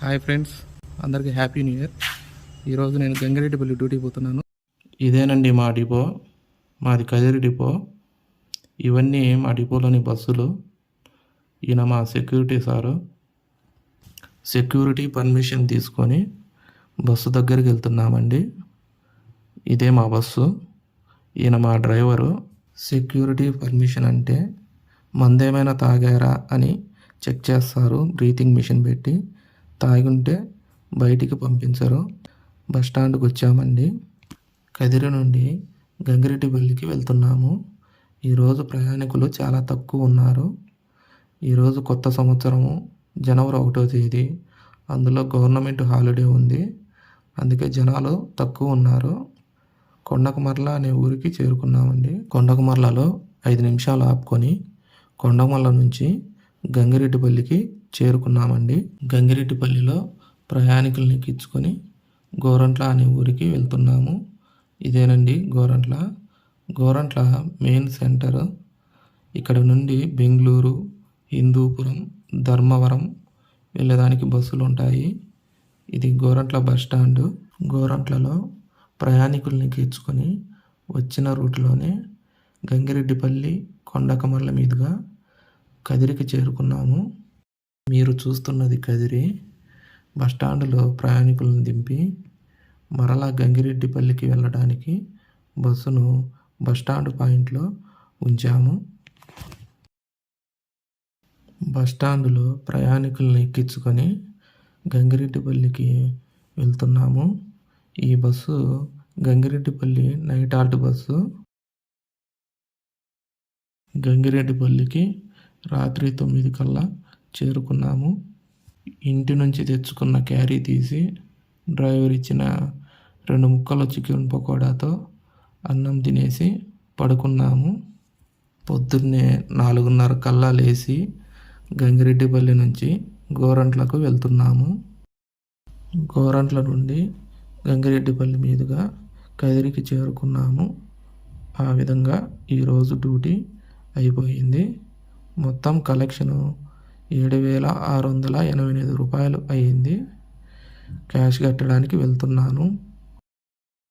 Hi friends, అందరికీ happy new year. ఈరోజు నేను గంగిరెడ్డిపల్లి డ్యూటీ పోతున్నాను. ఇదేనండి మా డిపో, మాది కదిరి డిపో. ఇవన్నీ మా డిపోలోని బస్సులు. ఈయన మా సెక్యూరిటీ సారు. సెక్యూరిటీ పర్మిషన్ తీసుకొని బస్సు దగ్గరికి వెళ్తున్నామండి. ఇదే మా బస్సు, ఈయన మా డ్రైవరు. సెక్యూరిటీ పర్మిషన్ అంటే మందేమైనా తాగారా అని చెక్ చేస్తారు. బ్రీతింగ్ మిషన్ పెట్టి తాగుంటే బయటికి పంపించరు. బస్ స్టాండ్కి వచ్చామండి. కదిరి నుండి గంగిరెడ్డిపల్లికి వెళ్తున్నాము. ఈరోజు ప్రయాణికులు చాలా తక్కువ ఉన్నారు. ఈరోజు కొత్త సంవత్సరము, జనవరి 1వ తేదీ. అందులో గవర్నమెంట్ హాలిడే ఉంది, అందుకే జనాలు తక్కువ ఉన్నారు. కొండకుమర్ల అనే ఊరికి చేరుకున్నామండి. కొండకుమర్లలో 5 నిమిషాలు ఆపుకొని కొండకుమర్ల నుంచి గంగిరెడ్డిపల్లికి చేరుకున్నామండి. గంగిరెడ్డిపల్లిలో ప్రయాణికుల్ని ఎక్కించుకొని గోరంట్ల అనే ఊరికి వెళ్తున్నాము. ఇదేనండి గోరంట్ల. Gorantla main centre. ఇక్కడ నుండి బెంగళూరు, హిందూపురం, ధర్మవరం వెళ్ళేదానికి బస్సులు ఉంటాయి. ఇది గోరంట్ల బస్ స్టాండ్. గోరంట్లలో ప్రయాణికుల్ని ఎక్కించుకొని వచ్చిన రూట్లోనే గంగిరెడ్డిపల్లి, కొండకుమర్ల మీదుగా కదిరికి చేరుకున్నాము. మీరు చూస్తున్నది కదిరి. బస్టాండ్లో ప్రయాణికులను దింపి మరలా గంగిరెడ్డిపల్లికి వెళ్ళడానికి బస్సును బస్టాండ్ పాయింట్లో ఉంచాము. బస్టాండ్లో ప్రయాణికులను ఎక్కించుకొని గంగిరెడ్డిపల్లికి వెళ్తున్నాము. ఈ బస్సు గంగిరెడ్డిపల్లి నైట్ హాల్ట్ బస్సు. గంగిరెడ్డిపల్లికి రాత్రి 9 కల్లా చేరుకున్నాము. ఇంటి నుంచి తెచ్చుకున్న క్యారీ తీసి డ్రైవర్ ఇచ్చిన 2 ముక్కల చికెన్ పకోడాతో అన్నం తినేసి పడుకున్నాము. పొద్దున్నే 4:30 కల్లా లేచి గంగిరెడ్డిపల్లి నుంచి గోరంట్లకు వెళ్తున్నాము. గోరంట్ల నుండి గంగిరెడ్డిపల్లి మీదుగా కదిరికి చేరుకున్నాము. ఆ విధంగా ఈరోజు డ్యూటీ అయిపోయింది. మొత్తం కలెక్షను 7,688 రూపాయలు అయ్యింది. క్యాష్ కట్టడానికి వెళ్తున్నాను.